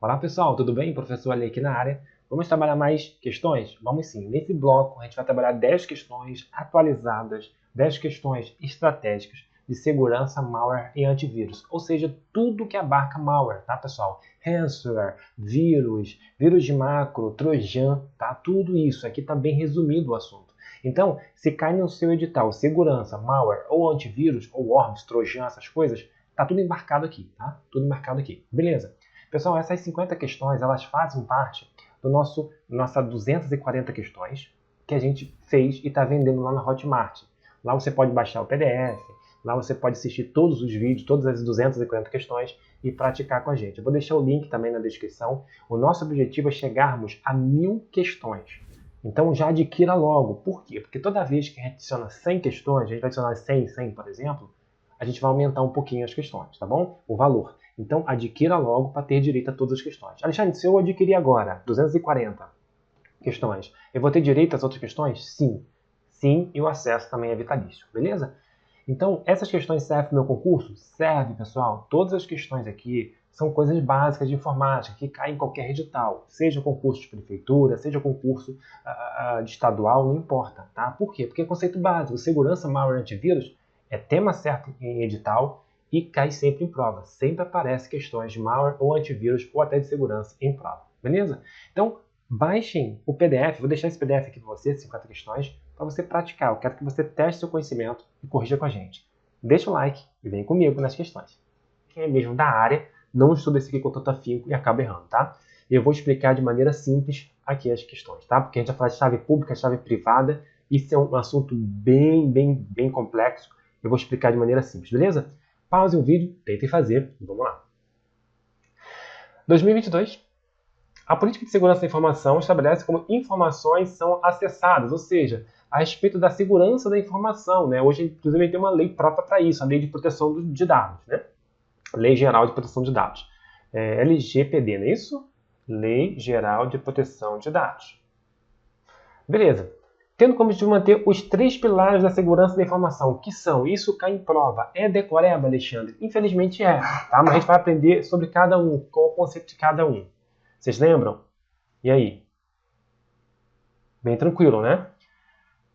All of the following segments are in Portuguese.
Olá pessoal, tudo bem? Professor Ali aqui na área. Vamos trabalhar mais questões? Vamos sim. Nesse bloco a gente vai trabalhar 10 questões atualizadas, 10 questões estratégicas de segurança, malware e antivírus. Ou seja, tudo que abarca malware, tá pessoal? Ransomware, vírus de macro, trojan, tá? Tudo isso. Aqui está bem resumido o assunto. Então, se cai no seu edital segurança, malware ou antivírus, ou worms, trojan, essas coisas, tá tudo embarcado aqui, tá? Tudo embarcado aqui. Beleza? Pessoal, essas 50 questões, elas fazem parte do nossa 240 questões que a gente fez e está vendendo lá na Hotmart. Lá você pode baixar o PDF, lá você pode assistir todos os vídeos, todas as 240 questões e praticar com a gente. Eu vou deixar o link também na descrição. O nosso objetivo é chegarmos a 1000 questões. Então já adquira logo. Por quê? Porque toda vez que a gente adiciona 100 questões, a gente vai adicionar 100, por exemplo, a gente vai aumentar um pouquinho as questões, tá bom? O valor. Então, adquira logo para ter direito a todas as questões. Alexandre, se eu adquirir agora 240 questões, eu vou ter direito às outras questões? Sim. Sim, e o acesso também é vitalício, beleza? Então, essas questões servem para o meu concurso? Serve, pessoal. Todas as questões aqui são coisas básicas de informática que caem em qualquer edital, seja concurso de prefeitura, seja concurso de estadual, não importa, tá? Por quê? Porque é conceito básico, segurança, malware, antivírus, é tema certo em edital e cai sempre em prova. Sempre aparece questões de malware ou antivírus ou até de segurança em prova, beleza? Então, baixem o PDF, vou deixar esse PDF aqui para você, 50 questões, para você praticar. Eu quero que você teste seu conhecimento e corrija com a gente. Deixa o like e vem comigo nas questões. Quem é mesmo da área, não estuda isso aqui com tanto afinco e acaba errando, tá? Eu vou explicar de maneira simples aqui as questões, tá? Porque a gente vai falar de chave pública, chave privada, isso é um assunto bem complexo. Eu vou explicar de maneira simples, beleza? Pause o vídeo, tentem fazer e vamos lá. 2022. A política de segurança da informação estabelece como informações são acessadas, ou seja, a respeito da segurança da informação, né? Hoje, inclusive, tem uma lei própria para isso, a Lei de Proteção de Dados, né? Lei Geral de Proteção de Dados. LGPD, não é isso? Lei Geral de Proteção de Dados. Beleza. Tendo como objetivo manter os 3 pilares da segurança da informação, que são, isso cai em prova, é decoreba, Alexandre? Infelizmente é, tá? Mas a gente vai aprender sobre cada um, qual o conceito de cada um. Vocês lembram? E aí? Bem tranquilo, né?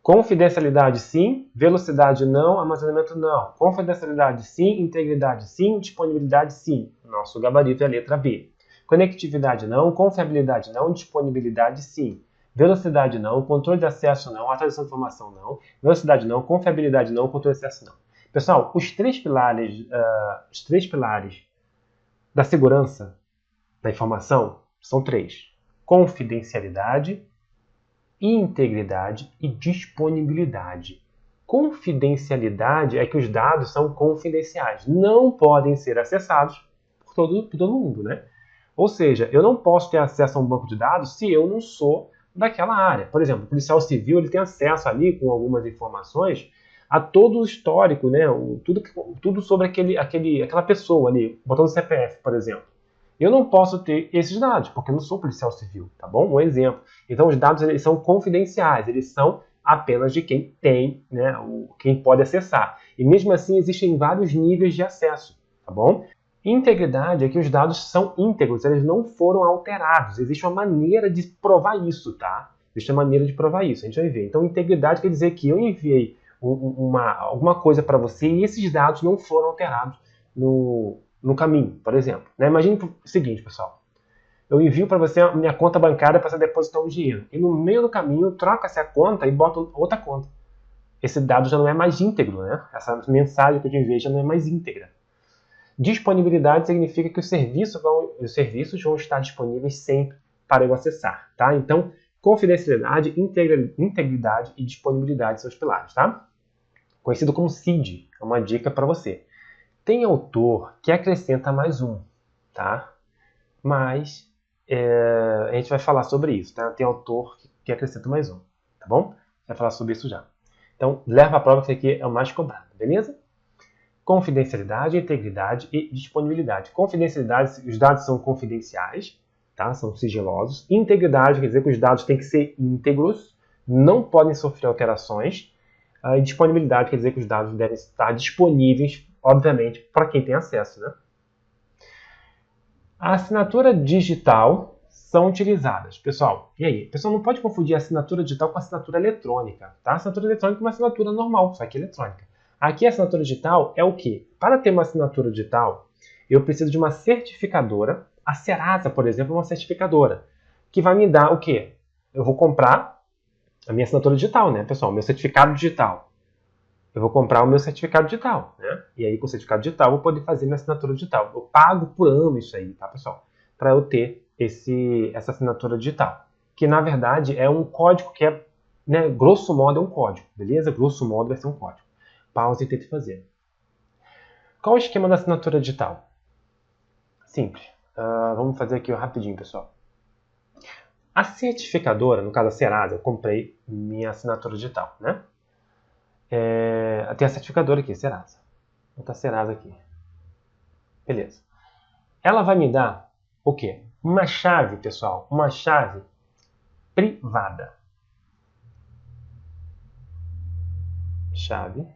Confidencialidade sim, velocidade não, armazenamento não. Confidencialidade sim, integridade sim, disponibilidade sim. Nosso gabarito é a letra B. Conectividade não, confiabilidade não, disponibilidade sim. Velocidade não, controle de acesso não, atualização de informação não. Velocidade não, confiabilidade não, controle de acesso não. Pessoal, os três pilares da segurança da informação são 3: confidencialidade, integridade e disponibilidade. Confidencialidade é que os dados são confidenciais, não podem ser acessados por todo mundo, né? Ou seja, eu não posso ter acesso a um banco de dados se eu não sou daquela área. Por exemplo, o policial civil ele tem acesso ali com algumas informações a todo o histórico, né? Tudo sobre aquela pessoa ali, botando CPF, por exemplo. Eu não posso ter esses dados, porque eu não sou policial civil, tá bom? Um exemplo. Então, os dados eles são confidenciais, eles são apenas de quem tem, né, quem pode acessar. E mesmo assim, existem vários níveis de acesso, tá bom? Integridade é que os dados são íntegros, eles não foram alterados. Existe uma maneira de provar isso, tá? Existe uma maneira de provar isso, a gente vai ver. Então, integridade quer dizer que eu enviei alguma coisa para você e esses dados não foram alterados no caminho, por exemplo. Né? Imagine o seguinte, pessoal. Eu envio para você a minha conta bancária para você depositar um dinheiro. E no meio do caminho, eu troco essa conta e boto outra conta. Esse dado já não é mais íntegro, né? Essa mensagem que eu te enviei já não é mais íntegra. Disponibilidade significa que os serviços vão estar disponíveis sempre para eu acessar, tá? Então, confidencialidade, integridade e disponibilidade são os pilares, tá? Conhecido como CID, é uma dica para você. Tem autor que acrescenta mais um, tá? Mas a gente vai falar sobre isso, tá? Tem autor que acrescenta mais um, tá bom? Vai falar sobre isso já. Então, leva a prova que isso aqui é o mais cobrado, beleza? Confidencialidade, integridade e disponibilidade. Confidencialidade, os dados são confidenciais, tá? São sigilosos. Integridade quer dizer que os dados têm que ser íntegros, não podem sofrer alterações. E disponibilidade quer dizer que os dados devem estar disponíveis, obviamente, para quem tem acesso, né? A assinatura digital são utilizadas. Pessoal, e aí? Pessoal, não pode confundir a assinatura digital com a assinatura eletrônica. Tá? A assinatura eletrônica é uma assinatura normal, só que eletrônica. Aqui a assinatura digital é o quê? Para ter uma assinatura digital, eu preciso de uma certificadora. A Serasa, por exemplo, é uma certificadora que vai me dar o quê? Eu vou comprar a minha assinatura digital, né, pessoal? Meu certificado digital. Eu vou comprar o meu certificado digital, né? E aí, com o certificado digital, eu vou poder fazer minha assinatura digital. Eu pago por ano isso aí, tá, pessoal? Para eu ter essa assinatura digital. Que, na verdade, é um código que é, né, grosso modo, é um código, beleza? Grosso modo vai ser um código. Pausa e tente fazer. Qual o esquema da assinatura digital? Simples. Vamos fazer aqui rapidinho, pessoal. A certificadora, no caso a Serasa, eu comprei minha assinatura digital, né? Tem a certificadora aqui, Serasa. Vou botar Serasa aqui. Beleza. Ela vai me dar o quê? Uma chave, pessoal. Uma chave privada. Chave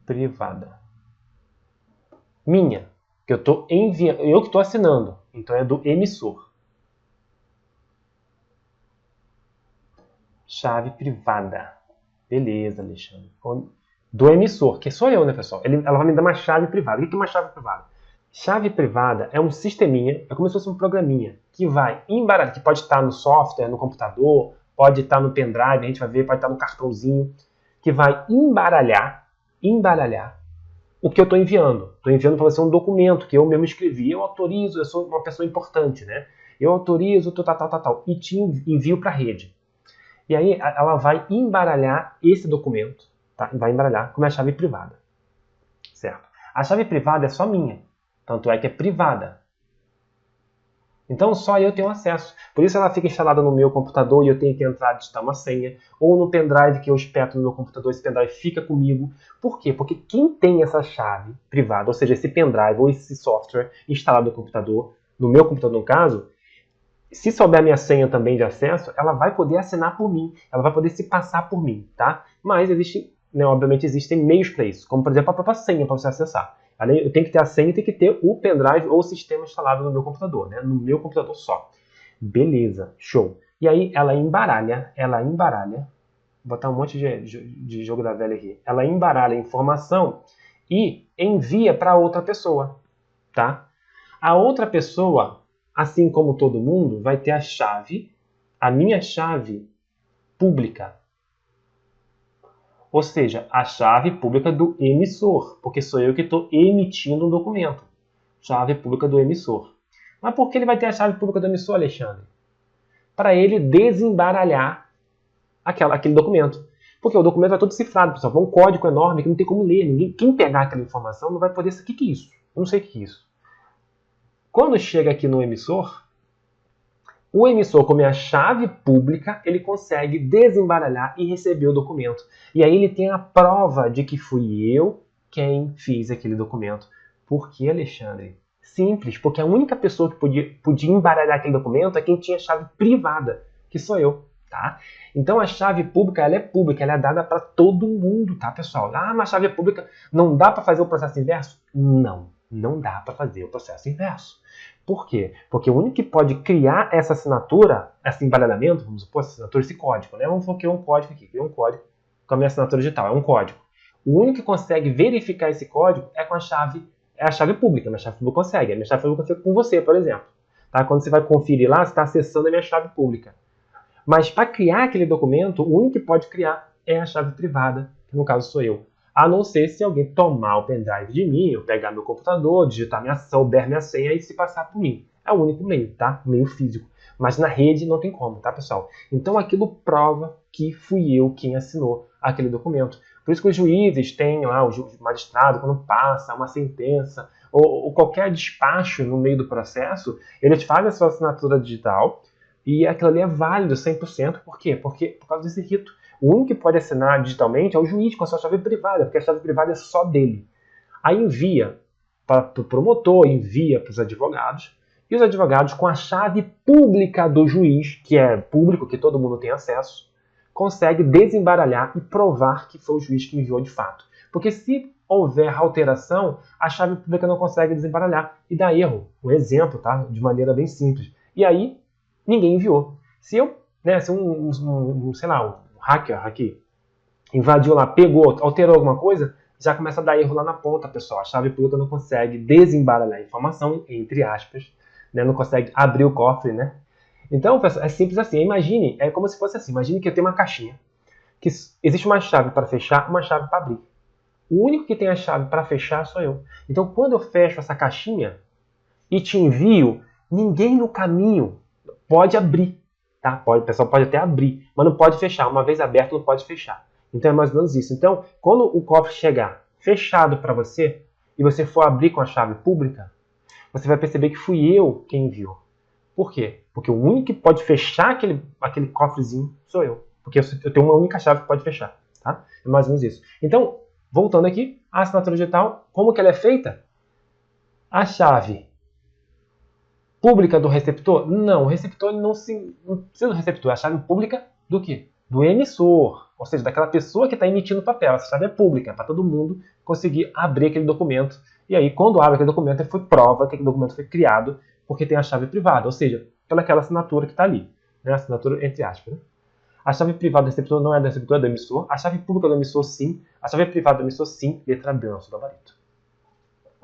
privada. Minha. Que eu estou enviando. Eu que estou assinando. Então é do emissor. Chave privada. Beleza, Alexandre. Do emissor, que sou eu, né, pessoal? Ela vai me dar uma chave privada. O que é uma chave privada? Chave privada é um sisteminha, é como se fosse um programinha, que vai embaralhar, que pode estar no software, no computador, pode estar no pendrive, a gente vai ver, pode estar no cartãozinho, que vai embaralhar o que eu estou enviando. Estou enviando para você um documento que eu mesmo escrevi. Eu autorizo, eu sou uma pessoa importante, né? Eu autorizo, tal, e te envio para a rede. E aí ela vai embaralhar esse documento, tá? Vai embaralhar com a chave privada, certo? A chave privada é só minha, tanto é que é privada. Então só eu tenho acesso. Por isso ela fica instalada no meu computador e eu tenho que entrar, digitar uma senha, ou no pendrive que eu espeto no meu computador, esse pendrive fica comigo. Por quê? Porque quem tem essa chave privada, ou seja, esse pendrive ou esse software instalado no computador, no meu computador no caso, se souber a minha senha também de acesso, ela vai poder assinar por mim, ela vai poder se passar por mim, tá? Mas existe, né, obviamente existem meios para isso, como por exemplo a própria senha para você acessar. Eu tenho que ter a senha e tenho que ter o pendrive ou o sistema instalado no meu computador, né? No meu computador só. Beleza, show. E aí ela embaralha, vou botar um monte de jogo da velha aqui. Ela embaralha a informação e envia para outra pessoa, tá? A outra pessoa, assim como todo mundo, vai ter a minha chave pública. Ou seja, a chave pública do emissor, porque sou eu que estou emitindo um documento. Chave pública do emissor. Mas por que ele vai ter a chave pública do emissor, Alexandre? Para ele desembaralhar aquele documento. Porque o documento vai todo cifrado, pessoal. É um código enorme que não tem como ler. Quem pegar aquela informação não vai poder saber o que é isso. Eu não sei o que é isso. Quando chega aqui no emissor, o emissor, com a chave pública, ele consegue desembaralhar e receber o documento. E aí ele tem a prova de que fui eu quem fiz aquele documento. Por que, Alexandre? Simples, porque a única pessoa que podia embaralhar aquele documento é quem tinha chave privada, que sou eu, tá? Então a chave pública, ela é dada para todo mundo, tá, pessoal? Ah, mas a chave pública não dá para fazer o processo inverso? Não dá para fazer o processo inverso. Por quê? Porque o único que pode criar essa assinatura, esse embaralhamento, vamos supor, essa assinatura, esse código, né? Vamos criar um código aqui, criar um código com a minha assinatura digital, é um código. O único que consegue verificar esse código é com a chave pública. A minha chave pública consegue. A minha chave pública fica com você, por exemplo. Tá? Quando você vai conferir lá, você está acessando a minha chave pública. Mas para criar aquele documento, o único que pode criar é a chave privada, que no caso sou eu. A não ser se alguém tomar o pendrive de mim, eu pegar meu computador, digitar souber minha senha e se passar por mim. É o único meio, tá? Meio físico. Mas na rede não tem como, tá, pessoal? Então aquilo prova que fui eu quem assinou aquele documento. Por isso que os juízes têm lá, o magistrado, quando passa uma sentença ou qualquer despacho no meio do processo, eles fazem a sua assinatura digital e aquilo ali é válido 100%. Por quê? Porque por causa desse rito. O único que pode assinar digitalmente é o juiz com a sua chave privada, porque a chave privada é só dele. Aí envia para o promotor, envia para os advogados, e os advogados, com a chave pública do juiz, que é público, que todo mundo tem acesso, consegue desembaralhar e provar que foi o juiz que enviou de fato. Porque se houver alteração, a chave pública não consegue desembaralhar e dá erro. Um exemplo, tá? De maneira bem simples. E aí, ninguém enviou. Se eu, né, se sei lá, um hacker aqui invadiu lá, pegou, alterou alguma coisa, já começa a dar erro lá na ponta, pessoal. A chave pública não consegue desembaralhar a informação, entre aspas, né? Não consegue abrir o cofre, né? Então, pessoal, é simples assim. Imagine, é como se fosse assim. Imagine que eu tenho uma caixinha, que existe uma chave para fechar, uma chave para abrir. O único que tem a chave para fechar sou eu. Então, quando eu fecho essa caixinha e te envio, ninguém no caminho pode abrir. Tá? O pessoal pode até abrir, mas não pode fechar. Uma vez aberto, não pode fechar. Então, é mais ou menos isso. Então, quando o cofre chegar fechado para você e você for abrir com a chave pública, você vai perceber que fui eu quem enviou. Por quê? Porque o único que pode fechar aquele cofrezinho sou eu. Porque eu tenho uma única chave que pode fechar. Tá? É mais ou menos isso. Então, voltando aqui, a assinatura digital, como que ela é feita? A chave pública do receptor? Não, o receptor não precisa do receptor. É a chave pública do quê? Do emissor. Ou seja, daquela pessoa que está emitindo o papel. Essa chave é pública, para todo mundo conseguir abrir aquele documento. E aí, quando abre aquele documento, foi prova que aquele documento foi criado porque tem a chave privada. Ou seja, pelaquela assinatura que está ali. Né? Assinatura entre aspas. Né? A chave privada do receptor não é do receptor, é do emissor. A chave pública do emissor, sim. A chave privada do emissor, sim. Letra B, nosso gabarito.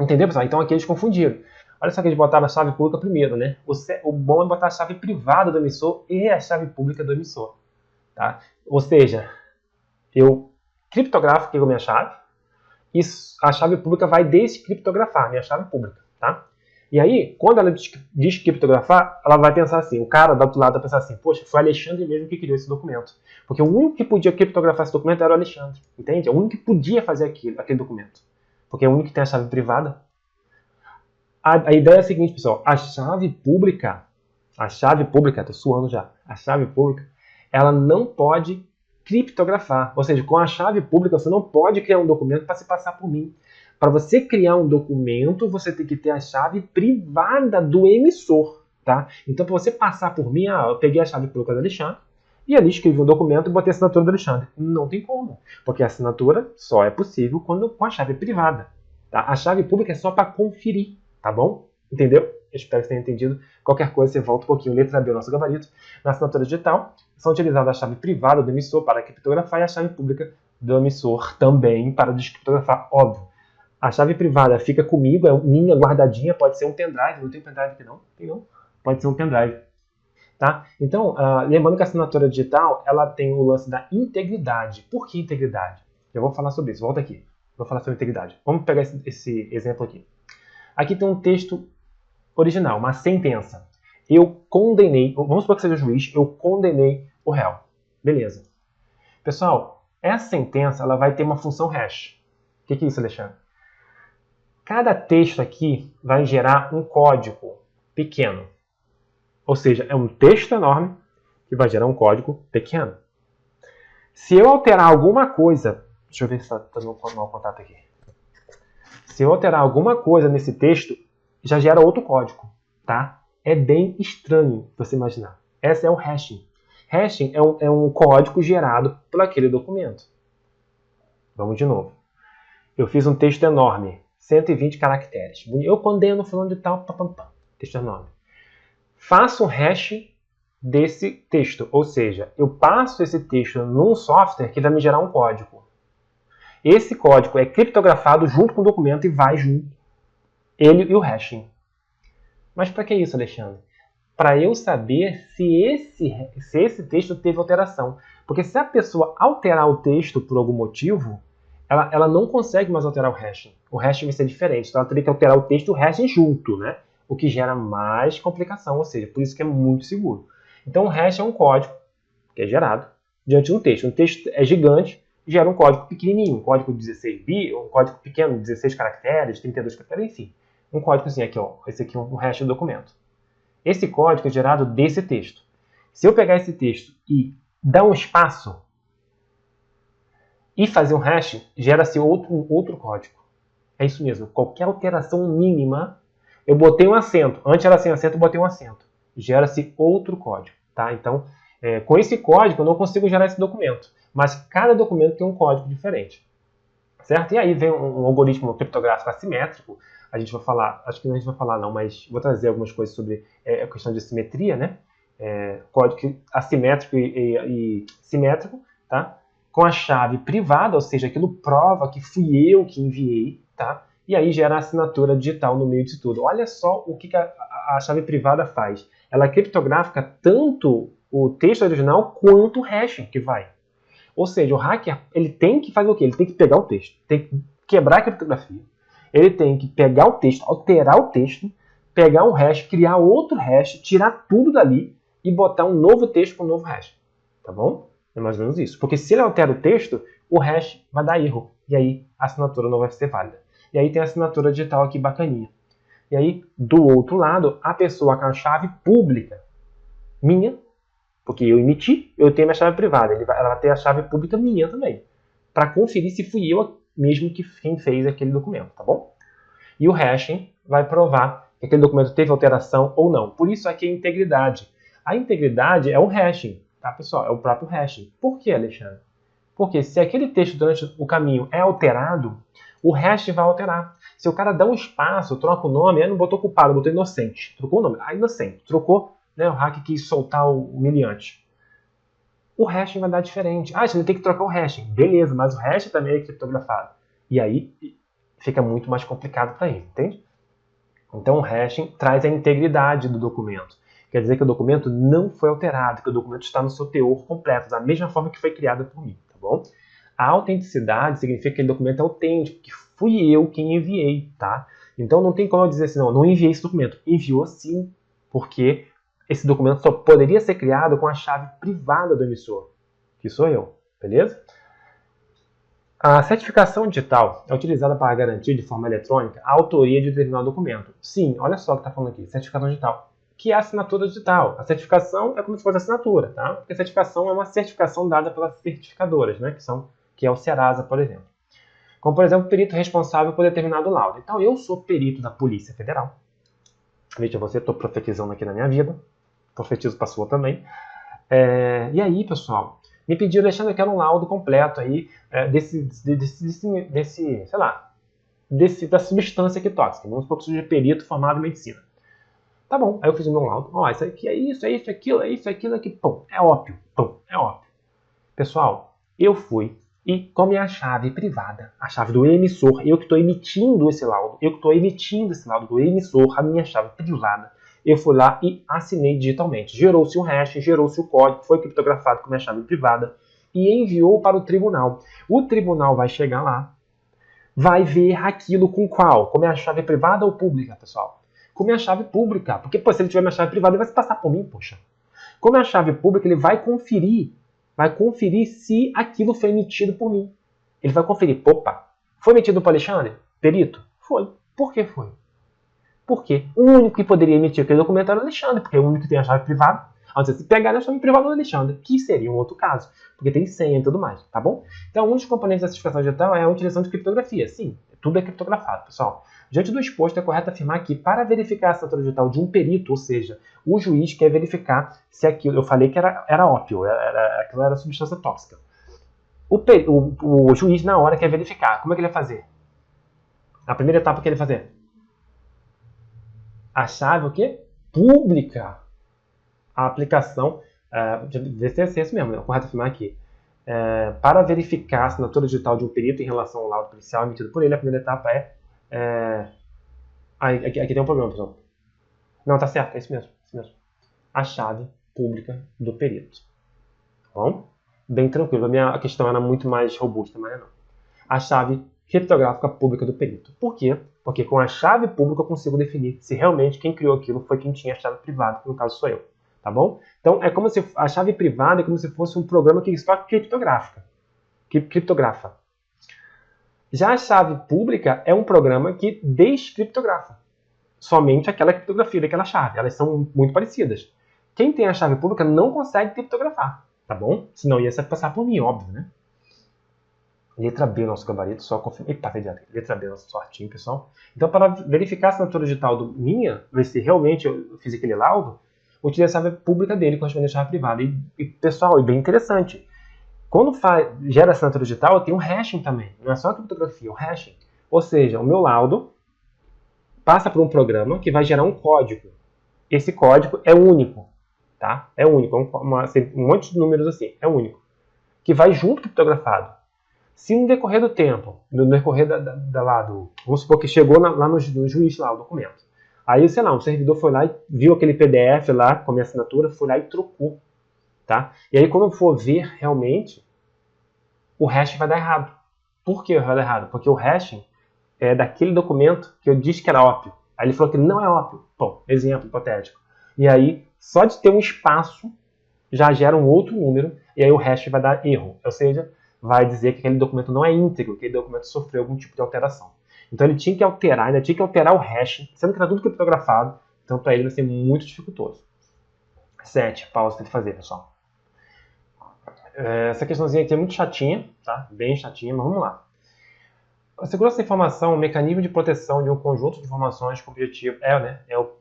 Entendeu, pessoal? Então aqui eles confundiram. Olha só que eles botaram a chave pública primeiro, né? O bom é botar a chave privada do emissor e a chave pública do emissor. Tá? Ou seja, eu criptografo aqui com a minha chave e a chave pública vai descriptografar minha chave pública. Tá? E aí, quando ela descriptografar, ela vai pensar assim, o cara do outro lado vai pensar assim, poxa, foi o Alexandre mesmo que criou esse documento. Porque o único que podia criptografar esse documento era o Alexandre, entende? É o único que podia fazer aquele documento. Porque é o único que tem a chave privada. A ideia é a seguinte, pessoal, a chave pública, tô suando já, a chave pública, ela não pode criptografar. Ou seja, com a chave pública você não pode criar um documento para se passar por mim. Para você criar um documento, você tem que ter a chave privada do emissor, tá? Então, para você passar por mim, eu peguei a chave pública do Alexandre e ali escrevi um documento e botei a assinatura do Alexandre. Não tem como, porque a assinatura só é possível com a chave privada. Tá? A chave pública é só para conferir, tá bom? Entendeu? Eu espero que você tenha entendido. Qualquer coisa, você volta um pouquinho. Letra B, nosso gabarito. Na assinatura digital, são utilizadas a chave privada do emissor para criptografar e a chave pública do emissor também para descriptografar, óbvio. A chave privada fica comigo, é minha guardadinha, pode ser um pendrive, não tem pendrive aqui não, tem não, pode ser um pendrive. Tá? Então, lembrando que a assinatura digital, ela tem o lance da integridade. Por que integridade? Eu vou falar sobre isso, volta aqui, vou falar sobre integridade. Vamos pegar esse exemplo aqui. Aqui tem um texto original, uma sentença. Eu condenei, vamos supor que seja o juiz, eu condenei o réu. Beleza. Pessoal, essa sentença ela vai ter uma função hash. O que é isso, Alexandre? Cada texto aqui vai gerar um código pequeno. Ou seja, é um texto enorme que vai gerar um código pequeno. Se eu alterar alguma coisa... Deixa eu ver se está dando um mau contato aqui. Se eu alterar alguma coisa nesse texto, já gera outro código. Tá? É bem estranho você imaginar. Esse é o hashing. Hashing é um código gerado por aquele documento. Vamos de novo. Eu fiz um texto enorme. 120 caracteres. Eu condeno fulano de tal, texto enorme. Faço um hash desse texto, ou seja, eu passo esse texto num software que vai me gerar um código. Esse código é criptografado junto com o documento e vai junto, ele e o hashing. Mas para que isso, Alexandre? Para eu saber se esse texto teve alteração. Porque se a pessoa alterar o texto por algum motivo, ela não consegue mais alterar o hashing. O hashing vai ser diferente. Então ela teria que alterar o texto e o hashing junto, né? O que gera mais complicação, ou seja, por isso que é muito seguro. Então o hash é um código que é gerado diante de um texto. Um texto é gigante, gera um código pequenininho, um código de 16 bits, um código pequeno, 16 caracteres, 32 caracteres, enfim. Um código assim, aqui, ó, esse aqui é um hash do documento. Esse código é gerado desse texto. Se eu pegar esse texto e dar um espaço e fazer um hash, gera-se outro código. É isso mesmo. Qualquer alteração mínima, eu botei um acento. Antes era sem acento, eu botei um acento. Gera-se outro código. Tá? Então, com esse código, eu não consigo gerar esse documento. Mas cada documento tem um código diferente. certo? E aí vem um algoritmo criptográfico assimétrico. A gente vai falar, acho que não a gente vai falar não, mas vou trazer algumas coisas sobre a questão de simetria, né? Código assimétrico e simétrico, tá? Com a chave privada, ou seja, aquilo prova que fui eu que enviei, tá? E aí gera a assinatura digital no meio disso tudo. Olha só o que a chave privada faz. Ela criptografa tanto o texto original quanto o hashing que vai. Ou seja, o hacker ele tem que fazer o quê? Ele tem que pegar o texto, tem que quebrar a criptografia, ele tem que pegar o texto, alterar o texto, pegar um hash, criar outro hash, tirar tudo dali e botar um novo texto com um novo hash. Tá bom? É mais ou menos isso. Porque se ele altera o texto, o hash vai dar erro. E aí a assinatura não vai ser válida. E aí tem a assinatura digital aqui bacaninha. E aí, do outro lado, a pessoa com a chave pública, minha, porque eu emiti, eu tenho minha chave privada. Ela vai ter a chave pública minha também. Para conferir se fui eu mesmo quem fez aquele documento, tá bom? E o hashing vai provar que aquele documento teve alteração ou não. Por isso aqui é integridade. A integridade é o hashing, tá, pessoal? É o próprio hashing. Por que, Alexandre? Porque se aquele texto durante o caminho é alterado, o hash vai alterar. Se o cara dá um espaço, troca o nome, aí não botou culpado, botou inocente. Trocou o nome. Ah, inocente. Trocou, né? O hack quis soltar o humilhante. O hashing vai dar diferente. Ah, você tem que trocar o hashing. Beleza, mas o hash também é criptografado. E aí fica muito mais complicado para ele, entende? Então o hashing traz a integridade do documento. Quer dizer que o documento não foi alterado, que o documento está no seu teor completo, da mesma forma que foi criado por mim, tá bom? A autenticidade significa que aquele documento é autêntico, que fui eu quem enviei, tá? Então não tem como eu dizer assim, não enviei esse documento. Enviou sim, porque esse documento só poderia ser criado com a chave privada do emissor, que sou eu, beleza? A certificação digital é utilizada para garantir de forma eletrônica a autoria de determinado documento. Sim, olha só o que está falando aqui, certificação digital, que é a assinatura digital. A certificação é como se fosse assinatura, tá? Porque a certificação é uma certificação dada pelas certificadoras, né? Que é o Serasa, por exemplo. Como, por exemplo, perito responsável por determinado laudo. Então, eu sou perito da Polícia Federal. Veja você, estou profetizando aqui na minha vida. Profetizo para a sua também. E aí, pessoal, me pediram, Alexandre, eu quero um laudo completo aí da substância aqui tóxica. Vamos supor que eu seja perito formado em medicina. Tá bom, aí eu fiz o meu laudo. Ó, isso aqui é isso, é isso, aquilo, é isso, aquilo aqui. Pum, é ópio. Pum, é ópio. Pessoal, eu fui e com a minha chave privada, a chave do emissor, eu que estou emitindo esse laudo, do emissor, a minha chave privada, eu fui lá e assinei digitalmente. Gerou-se um hash, gerou-se o código, foi criptografado com a minha chave privada e enviou para o tribunal. O tribunal vai chegar lá, vai ver aquilo com qual? Com a minha chave privada ou pública, pessoal? Com a minha chave pública, porque pô, se ele tiver minha chave privada, ele vai se passar por mim, poxa. Com a minha chave pública, ele vai conferir se aquilo foi emitido por mim. Ele vai conferir, opa, foi emitido por Alexandre? Perito? Foi. Por que foi? Porque o único que poderia emitir aquele documento era o Alexandre, porque é o único que tem a chave privada. A não ser se pegar a chave privada do Alexandre, que seria um outro caso, porque tem senha e tudo mais, tá bom? Então, um dos componentes da certificação digital é a utilização de criptografia. Sim, tudo é criptografado, pessoal. Diante do exposto, é correto afirmar que, para verificar a assinatura digital de um perito, ou seja, o juiz quer verificar se aquilo, eu falei que era ópio, aquilo era substância tóxica. O juiz, na hora, quer verificar. Como é que ele vai fazer? A primeira etapa que ele vai fazer? A chave, o quê? Pública. A aplicação, ver se é isso mesmo, é correto afirmar aqui. Para verificar a assinatura digital de um perito em relação ao laudo policial emitido por ele, a primeira etapa aqui tem um problema, pessoal. Não, tá certo, é isso mesmo. A chave pública do perito. Tá bom? Bem tranquilo. A questão era muito mais robusta, mas não. A chave criptográfica pública do perito. Por quê? Porque com a chave pública eu consigo definir se realmente quem criou aquilo foi quem tinha a chave privada, que no caso sou eu. Tá bom? Então é como se a chave privada é como se fosse um programa que só criptografa. Já a chave pública é um programa que descriptografa. Somente aquela criptografia daquela chave. Elas são muito parecidas. Quem tem a chave pública não consegue criptografar, tá bom? Senão ia se passar por mim, óbvio, né? Letra B, nosso gabarito, só confirma. Eita, letra B, nosso sortinho, pessoal. Então, para verificar a assinatura digital minha, ver se realmente eu fiz aquele laudo, utilizei a chave pública dele, correspondente à chave privada. Pessoal, é bem interessante. Quando gera assinatura digital, eu tenho um hashing também. Não é só a criptografia, é o hashing. Ou seja, o meu laudo passa por um programa que vai gerar um código. Esse código é único, tá? É único, um monte de números assim, é único. Que vai junto criptografado. Se no decorrer do tempo, no decorrer vamos supor que chegou lá no juiz lá o documento. Aí, sei lá, um servidor foi lá e viu aquele PDF lá com a minha assinatura, foi lá e trocou, tá? E aí quando eu for ver realmente, o hash vai dar errado. Por que vai dar errado? Porque o hashing é daquele documento que eu disse que era ópio. Aí ele falou que não é ópio. Bom, exemplo hipotético. E aí, só de ter um espaço, já gera um outro número, e aí o hash vai dar erro. Ou seja, vai dizer que aquele documento não é íntegro, que aquele documento sofreu algum tipo de alteração. Então ele tinha que alterar, ainda tinha que alterar o hash, sendo que era tudo criptografado, então para ele vai ser muito dificultoso. 7, pausa que tem que fazer, pessoal. Essa questãozinha aqui é muito chatinha, tá? Bem chatinha, mas vamos lá. A segurança da informação é um mecanismo de proteção de um conjunto de informações com objetivo. É o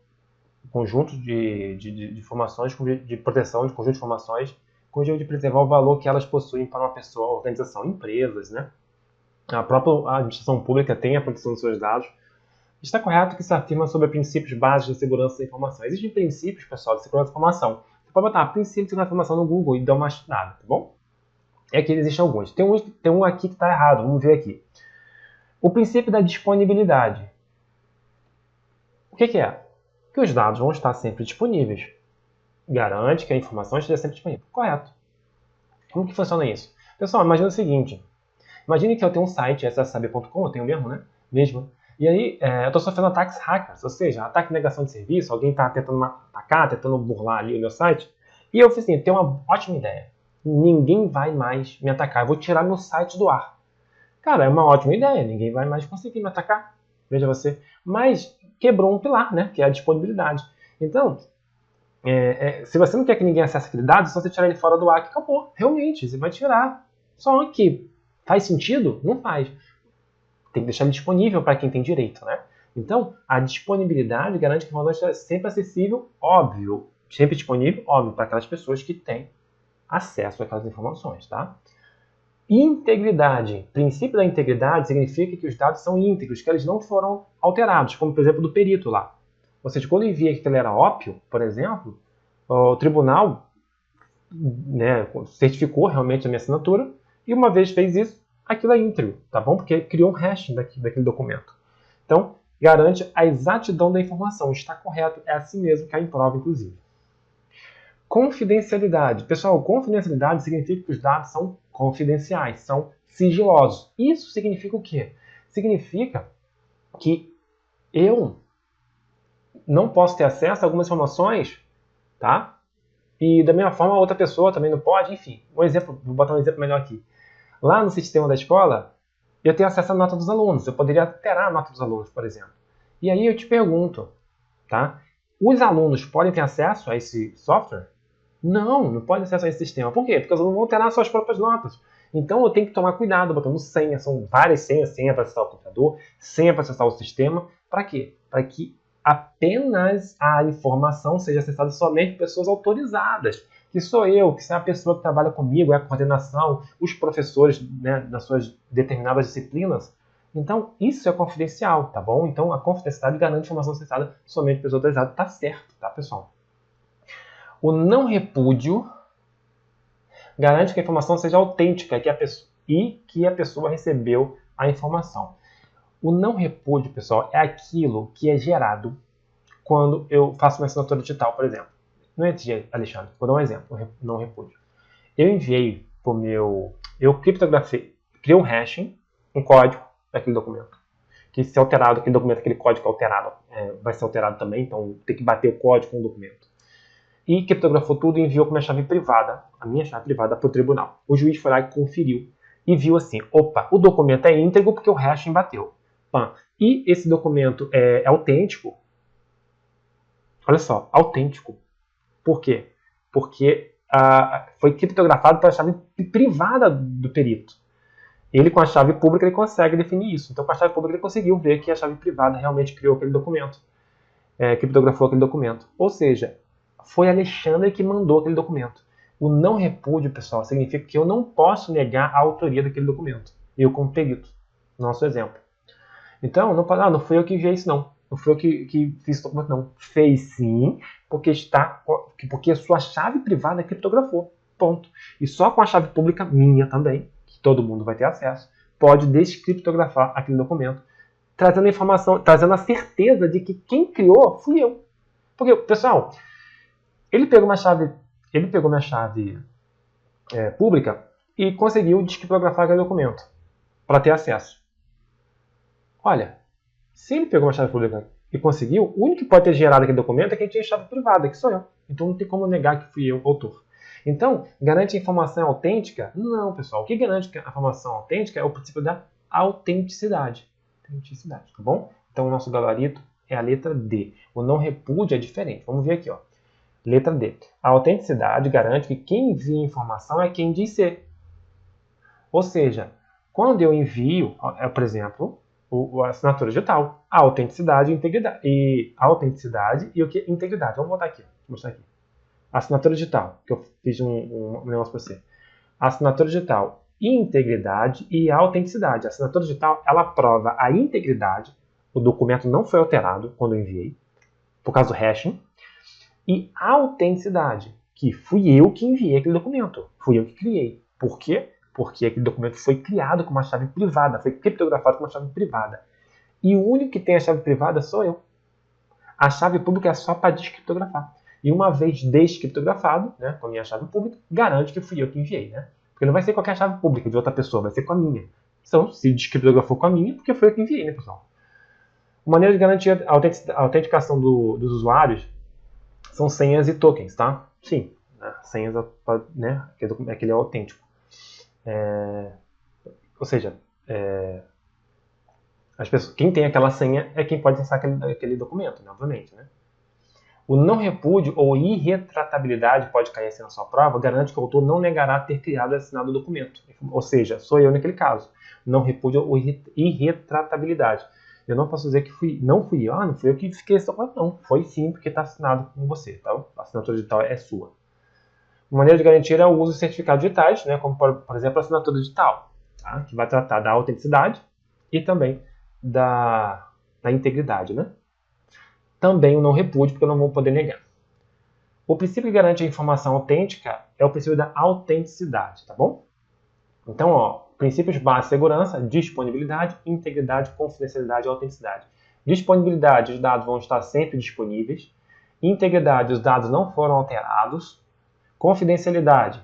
conjunto de informações, de proteção de conjunto de informações, com o objetivo de preservar o valor que elas possuem para uma pessoa, organização, empresas, né? A própria administração pública tem a proteção dos seus dados. Está correto que se afirma sobre princípios básicos de segurança da informação. Existem princípios, pessoal, de segurança da informação. Você pode botar princípio de segurança da informação no Google e dar uma estudada, tá bom? É que existem alguns. Tem um aqui que está errado, vamos ver aqui. O princípio da disponibilidade. O que é? Que os dados vão estar sempre disponíveis. Garante que a informação esteja sempre disponível. Correto. Como que funciona isso? Pessoal, imagina o seguinte. Imagine que eu tenho um site, ssab.com, eu tenho mesmo, né? E aí, eu estou sofrendo ataques hackers, ou seja, ataque de negação de serviço, alguém está tentando me atacar, tentando burlar ali o meu site. E eu falei assim, tenho uma ótima ideia. Ninguém vai mais me atacar, eu vou tirar meu site do ar. Cara, é uma ótima ideia, ninguém vai mais conseguir me atacar. Veja você. Mas quebrou um pilar, né? Que é a disponibilidade. Então, se você não quer que ninguém acesse aquele dado, é só você tirar ele fora do ar que acabou. Realmente, você vai tirar. Só que faz sentido? Não faz. Tem que deixar ele disponível para quem tem direito, né? Então, a disponibilidade garante que a informação esteja sempre acessível, óbvio. Sempre disponível, óbvio, para aquelas pessoas que têm acesso àquelas informações, tá? Integridade. O princípio da integridade significa que os dados são íntegros, que eles não foram alterados, como por exemplo do perito lá. Ou seja, quando eu enviei que ele era ópio, por exemplo, o tribunal, né, certificou realmente a minha assinatura e uma vez fez isso, aquilo é íntegro, tá bom? Porque criou um hashing daquele documento. Então, garante a exatidão da informação. Está correto, é assim mesmo que é em prova, inclusive. Confidencialidade. Pessoal, confidencialidade significa que os dados são confidenciais, são sigilosos. Isso significa o quê? Significa que eu não posso ter acesso a algumas informações, tá? E da mesma forma a outra pessoa também não pode, enfim. Vou botar um exemplo melhor aqui. Lá no sistema da escola, eu tenho acesso à nota dos alunos. Eu poderia alterar a nota dos alunos, por exemplo. E aí eu te pergunto, tá? Os alunos podem ter acesso a esse software? Não podem ter acesso a esse sistema. Por quê? Porque os alunos vão alterar suas próprias notas. Então eu tenho que tomar cuidado botando senha. São várias senhas, senha para acessar o computador, senha para acessar o sistema. Para quê? Para que apenas a informação seja acessada somente por pessoas autorizadas. Que sou eu, que é a pessoa que trabalha comigo, é a coordenação, os professores, né, nas suas determinadas disciplinas. Então, isso é confidencial, tá bom? Então, a confidencialidade garante informação acessada somente por pessoas autorizadas. Tá certo, tá, pessoal? O não repúdio garante que a informação seja autêntica e que a pessoa recebeu a informação. O não repúdio, pessoal, é aquilo que é gerado quando eu faço uma assinatura digital, por exemplo. Não é dia, Alexandre, vou dar um exemplo, não repúdio. Eu enviei para o meu... Eu criptografei, criei um hashing, um código daquele documento. Que se alterado, aquele documento, aquele código alterado, vai ser alterado também, então tem que bater o código com o documento. E criptografou tudo e enviou com a minha chave privada, para o tribunal. O juiz foi lá e conferiu e viu assim, opa, o documento é íntegro porque o hashing bateu. E esse documento é autêntico. Olha só, autêntico. Por quê? Porque foi criptografado pela chave privada do perito. Ele, com a chave pública, ele consegue definir isso. Então, com a chave pública, ele conseguiu ver que a chave privada realmente criou aquele documento. Criptografou aquele documento. Ou seja, foi Alexandre que mandou aquele documento. O não repúdio, pessoal, significa que eu não posso negar a autoria daquele documento. Eu como perito, nosso exemplo. Então, não pode, não fui eu que enviei isso, não. Não fui eu que fiz esse documento, não. Fez sim, porque a sua chave privada criptografou. Ponto. E só com a chave pública, minha também, que todo mundo vai ter acesso, pode descriptografar aquele documento, trazendo a informação, trazendo a certeza de que quem criou fui eu. Porque, pessoal, ele pegou minha chave pública e conseguiu descriptografar aquele documento para ter acesso. Olha, se ele pegou uma chave pública e conseguiu, o único que pode ter gerado aquele documento é quem tinha chave privada, que sou eu. Então não tem como negar que fui eu o autor. Então, garante a informação autêntica? Não, pessoal. O que garante a informação autêntica é o princípio da autenticidade. Autenticidade, tá bom? Então o nosso gabarito é a letra D. O não repúdio é diferente. Vamos ver aqui, ó. Letra D. A autenticidade garante que quem envia a informação é quem diz ser. Ou seja, quando eu envio, por exemplo, a assinatura digital, a autenticidade e o que? Integridade. Vamos botar aqui, vou mostrar aqui. A assinatura digital, que eu fiz um negócio para você. A assinatura digital, integridade e autenticidade. A assinatura digital, ela prova a integridade, o documento não foi alterado quando eu enviei, por causa do hashing, e a autenticidade, que fui eu que enviei aquele documento, fui eu que criei. Por quê? Porque aquele documento foi criado com uma chave privada, foi criptografado com uma chave privada. E o único que tem a chave privada sou eu. A chave pública é só para descriptografar. E uma vez descriptografado, né, com a minha chave pública, garante que fui eu que enviei. Né? Porque não vai ser qualquer chave pública de outra pessoa, vai ser com a minha. Então, se descriptografou com a minha, porque foi eu que enviei, né, pessoal? Uma maneira de garantir a autenticação dos usuários são senhas e tokens, tá? Sim, né? Senhas, né? Aquele é autêntico. Ou seja, quem tem aquela senha é quem pode acessar aquele documento, né? Obviamente, né? O não repúdio ou irretratabilidade pode cair assim na sua prova, garante que o autor não negará ter criado e assinado o documento. Ou seja, sou eu naquele caso. Não repúdio ou irretratabilidade. Eu não posso dizer que não fui eu. Não fui eu que fiquei esse documento. Não, foi sim, porque está assinado com você. Tá? A assinatura digital é sua. Uma maneira de garantir é o uso de certificados digitais, né? Como, por exemplo, a assinatura digital, tá? Que vai tratar da autenticidade e também da integridade, né? Também o não repúdio, porque eu não vou poder negar. O princípio que garante a informação autêntica é o princípio da autenticidade, tá bom? Então, ó, princípios básicos de segurança, disponibilidade, integridade, confidencialidade e autenticidade. Disponibilidade, os dados vão estar sempre disponíveis. Integridade, os dados não foram alterados. Confidencialidade,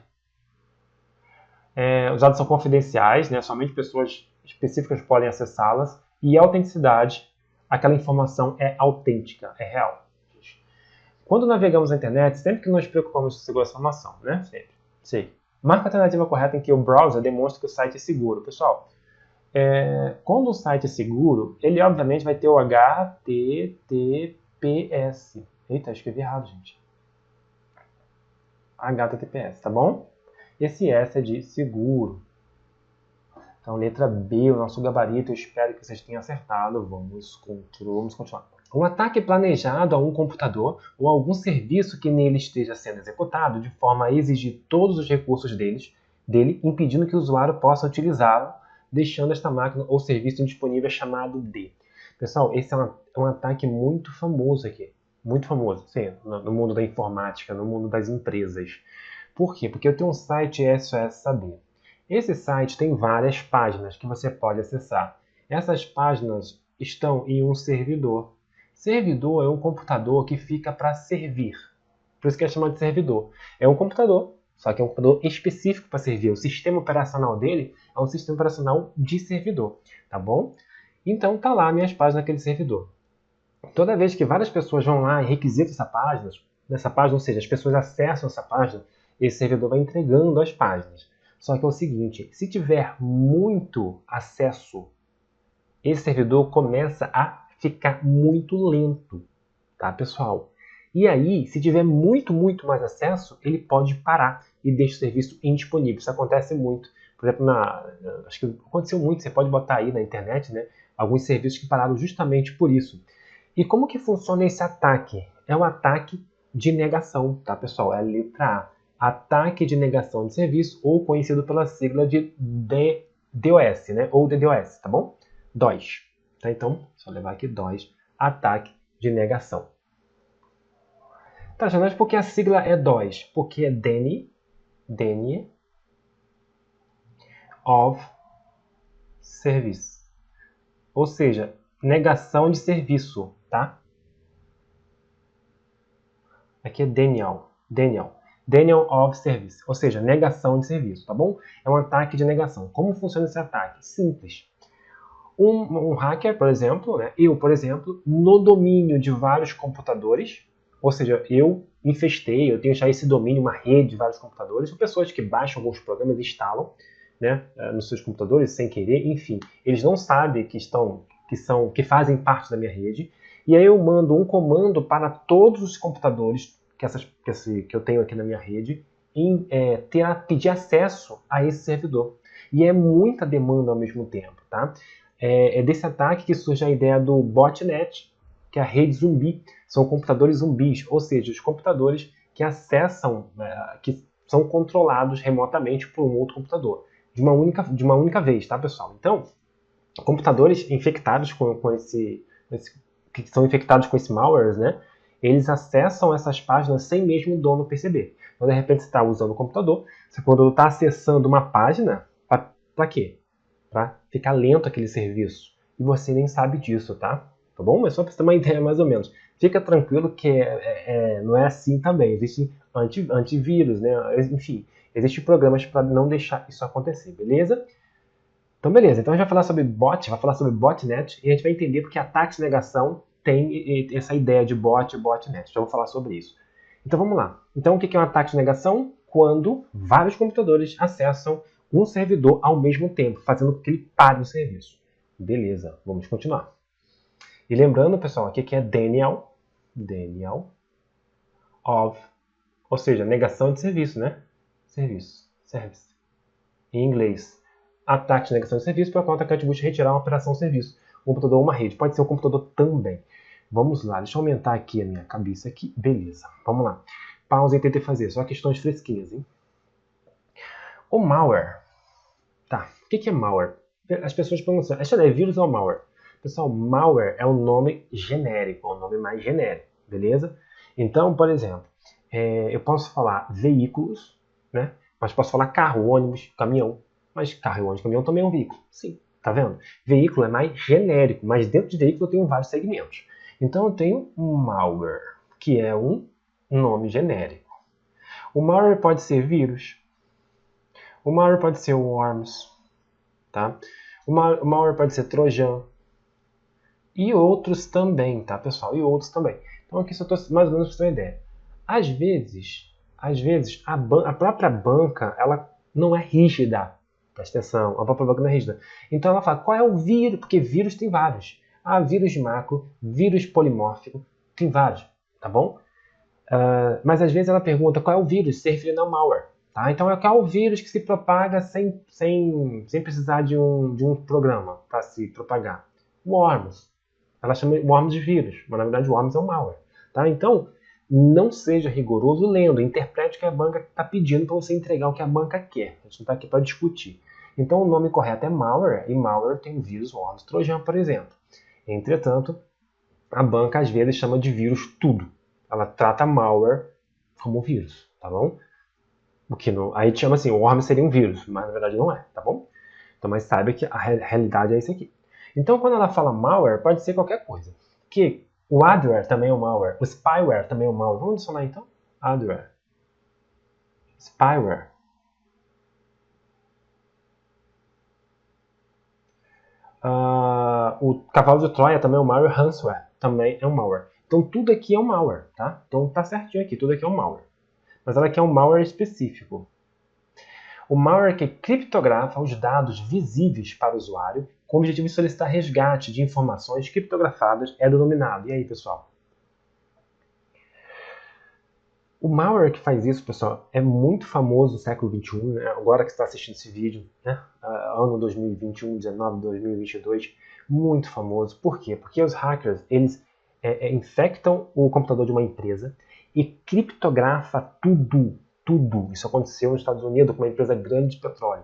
os dados são confidenciais, né? Somente pessoas específicas podem acessá-las. E autenticidade, aquela informação é autêntica, é real. Quando navegamos na internet, sempre que nos preocupamos com segurança da informação, né? Sempre. Sei. Marca a alternativa correta em que o browser demonstra que o site é seguro. Pessoal, quando o site é seguro, ele obviamente vai ter o HTTPS. Eita, escrevi errado, gente. HTTPS, tá bom? Esse S é de seguro. Então, letra B, o nosso gabarito, eu espero que vocês tenham acertado. Vamos continuar. Um ataque planejado a um computador ou algum serviço que nele esteja sendo executado de forma a exigir todos os recursos dele, impedindo que o usuário possa utilizá-lo, deixando esta máquina ou serviço indisponível, chamado de. Pessoal, esse é um ataque muito famoso aqui. Muito famoso, sim, no mundo da informática, no mundo das empresas. Por quê? Porque eu tenho um site SOS Saber. Esse site tem várias páginas que você pode acessar. Essas páginas estão em um servidor. Servidor é um computador que fica para servir. Por isso que é chamado de servidor. É um computador, só que é um computador específico para servir. O sistema operacional dele é um sistema operacional de servidor, tá bom? Então tá lá minhas páginas naquele servidor. Toda vez que várias pessoas vão lá e requisitam nessa página, ou seja, as pessoas acessam essa página, esse servidor vai entregando as páginas. Só que é o seguinte, se tiver muito acesso, esse servidor começa a ficar muito lento, tá, pessoal? E aí, se tiver muito mais acesso, ele pode parar e deixa o serviço indisponível. Isso acontece muito. Por exemplo, acho que aconteceu muito, você pode botar aí na internet, né, alguns serviços que pararam justamente por isso. E como que funciona esse ataque? É um ataque de negação, tá, pessoal? É a letra A. ataque de negação de serviço, ou conhecido pela sigla de DOS, né? Ou DDoS, tá bom? DOS. Tá? Então, só levar aqui DOS, ataque de negação. Tá, mas por que a sigla é DOS? Porque é Denial of Service. Ou seja, negação de serviço, tá? Aqui é Denial of Service, ou seja, negação de serviço, tá bom? É um ataque de negação. Como funciona esse ataque? Simples. Um hacker, por exemplo, né? Por exemplo, no domínio de vários computadores, ou seja, eu infestei, eu tenho já esse domínio, uma rede de vários computadores, ou pessoas que baixam alguns programas e instalam, né, nos seus computadores sem querer, enfim, eles não sabem que fazem parte da minha rede, e aí eu mando um comando para todos os computadores que eu tenho aqui na minha rede pedir acesso a esse servidor. E é muita demanda ao mesmo tempo, tá? É desse ataque que surge a ideia do botnet, que é a rede zumbi. São computadores zumbis, ou seja, os computadores que acessam, que são controlados remotamente por um outro computador, de uma única vez, tá, pessoal? Então, computadores infectados que são infectados com esse malware, né? Eles acessam essas páginas sem mesmo o dono perceber. Então, de repente, você está usando o computador, quando está acessando uma página, para quê? Para ficar lento aquele serviço. E você nem sabe disso, tá? Tá bom? Mas só para você ter uma ideia mais ou menos. Fica tranquilo que não é assim também. Existem antivírus, né? Enfim, existem programas para não deixar isso acontecer, beleza? Então, beleza. Então, a gente vai falar sobre vai falar sobre botnet, e a gente vai entender porque ataque de negação tem essa ideia de botnet. Já vou falar sobre isso. Então, vamos lá. Então, o que é um ataque de negação? Quando vários computadores acessam um servidor ao mesmo tempo, fazendo com que ele pare o serviço. Beleza, vamos continuar. E lembrando, pessoal, aqui que é Denial of, ou seja, negação de serviço, né? Service. Em inglês, ataque de negação de serviço para qual o atacante busca retirar uma operação serviço, um computador ou uma rede. Pode ser um computador também. Vamos lá, deixa eu aumentar aqui a minha cabeça aqui. Beleza, vamos lá. Pausa e tentei fazer, só questões fresquinhas, hein? O malware. Tá, o que é malware? As pessoas perguntam, é vírus ou malware? Pessoal, malware é um nome genérico, é um nome mais genérico, beleza? Então, por exemplo, eu posso falar veículos, né? Mas posso falar carro, ônibus, caminhão. Mas carro, ônibus, caminhão também é um veículo. Sim, tá vendo? Veículo é mais genérico, mas dentro de veículo eu tenho vários segmentos. Então eu tenho um malware, que é um nome genérico. O malware pode ser vírus. O malware pode ser worms. Tá? O malware pode ser trojan. E outros também, tá, pessoal? E outros também. Então aqui só estou mais ou menos para ter uma ideia. Às vezes a própria banca ela não é rígida. Presta atenção, a própria banca não é rígida. Então ela fala, qual é o vírus? Porque vírus tem vários. Vírus macro, vírus polimórfico, tem vários, tá bom? Mas às vezes ela pergunta qual é o vírus, se referindo ao malware. Tá? Então é qual o vírus que se propaga sem precisar de um programa para se propagar. Worms. Ela chama Worms de vírus, mas na verdade Worms é um malware. Tá? Então, não seja rigoroso lendo, interprete o que a banca está pedindo para você entregar o que a banca quer. A gente não está aqui para discutir. Então o nome correto é malware, e malware tem o vírus Worms Trojan, por exemplo. Entretanto, a banca às vezes chama de vírus tudo. Ela trata malware como vírus, tá bom? O que não, aí chama assim, o Worms seria um vírus, mas na verdade não é, tá bom? Então, mas saiba que a realidade é isso aqui. Então, quando ela fala malware, pode ser qualquer coisa. Que o adware também é um malware, o spyware também é um malware. Vamos adicionar então? Adware. Spyware. O cavalo de Troia também é um malware, ransomware também é um malware. Então, tudo aqui é um malware, tá? Então, tá certinho aqui, tudo aqui é um malware. Mas ela aqui é um malware específico. O malware que criptografa os dados visíveis para o usuário com o objetivo de solicitar resgate de informações criptografadas é denominado. E aí, pessoal? O malware que faz isso, pessoal, é muito famoso no século XXI, né? Agora que você está assistindo esse vídeo, né? Ano 2021, 19, 2022, muito famoso. Por quê? Porque os hackers, eles infectam o computador de uma empresa e criptografa tudo. tudo. Isso aconteceu nos Estados Unidos com uma empresa grande de petróleo.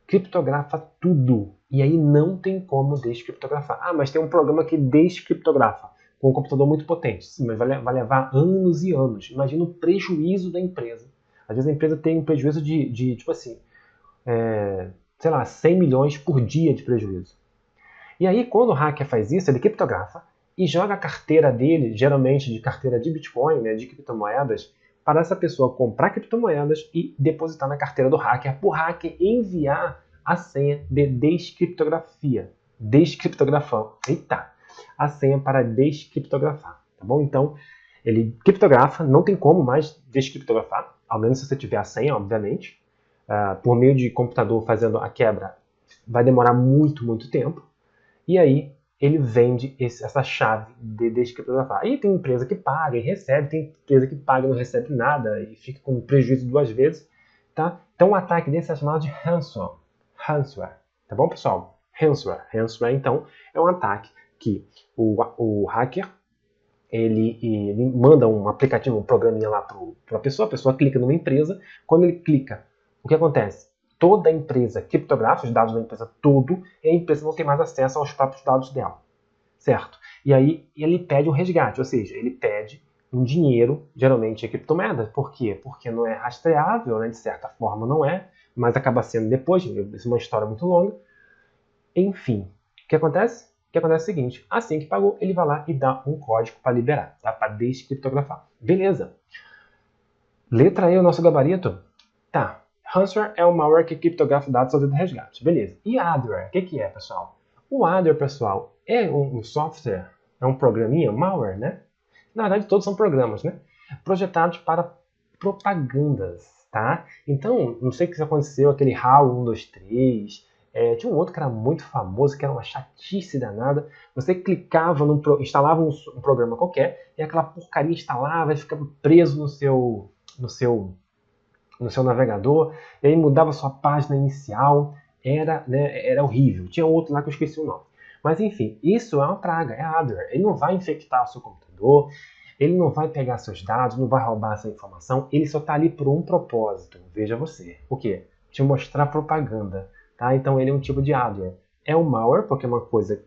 Criptografa tudo. E aí não tem como descriptografar. Ah, mas tem um programa que descriptografa com um computador muito potente. Sim, mas vai levar anos e anos. Imagina o prejuízo da empresa. Às vezes a empresa tem um prejuízo de tipo assim, sei lá, 100 milhões por dia de prejuízo. E aí, quando o hacker faz isso, ele criptografa e joga a carteira dele, geralmente de carteira de Bitcoin, né, de criptomoedas, para essa pessoa comprar criptomoedas e depositar na carteira do hacker, para o hacker enviar a senha de descriptografia. Descriptografar. Eita! A senha para descriptografar. Tá bom? Então, ele criptografa, não tem como mais descriptografar, ao menos se você tiver a senha, obviamente. Por meio de computador fazendo a quebra, vai demorar muito, muito tempo. E aí ele vende essa chave de descriptografar. Aí tem empresa que paga e recebe, tem empresa que paga e não recebe nada e fica com prejuízo 2 vezes. Tá? Então o ataque desse é chamado de ransomware. Tá bom, pessoal? Ransomware, então, é um ataque que o hacker ele manda um aplicativo, um programinha lá para a pessoa clica numa empresa. Quando ele clica, o que acontece? Toda a empresa criptografa os dados da empresa todo e a empresa não tem mais acesso aos próprios dados dela, certo? E aí ele pede um resgate, ou seja, ele pede um dinheiro, geralmente em criptomoedas. Por quê? Porque não é rastreável, né? De certa forma não é, mas acaba sendo depois, isso é uma história muito longa. Enfim, o que acontece? O que acontece é o seguinte, assim que pagou, ele vai lá e dá um código para liberar, tá? Para descriptografar. Beleza. Letra aí o nosso gabarito? Tá. Ransomware é um malware que criptografa dados ao resgate. Beleza. E adware? O que é, pessoal? O adware, pessoal, é um software, é um programinha, malware, né? Na verdade, todos são programas, né? Projetados para propagandas, tá? Então, não sei o que aconteceu, aquele HAL 123, tinha um outro que era muito famoso, que era uma chatice danada. Você clicava, instalava um programa qualquer, e aquela porcaria instalava e ficava preso no seu navegador, e aí mudava sua página inicial, era horrível. Tinha outro lá que eu esqueci o nome. Mas enfim, isso é uma praga, é adware. Ele não vai infectar o seu computador, ele não vai pegar seus dados, não vai roubar essa informação, ele só está ali por um propósito. Veja você. O quê? Te mostrar propaganda. Tá? Então ele é um tipo de adware. É um malware, porque é uma coisa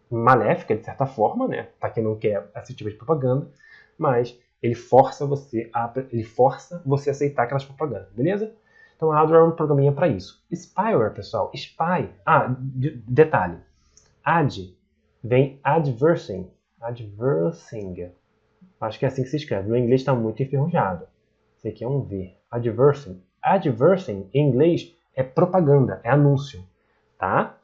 maléfica, de certa forma, né? Para quem não quer esse tipo de propaganda, mas ele força você a aceitar aquelas propagandas, beleza? Então, adware é um programinha para isso. Spyware, pessoal, spy. Detalhe. Ad vem adversing. Acho que é assim que se escreve. Meu inglês está muito enferrujado. Esse aqui é um V. Adversing. Adversing, em inglês, é propaganda, é anúncio, tá?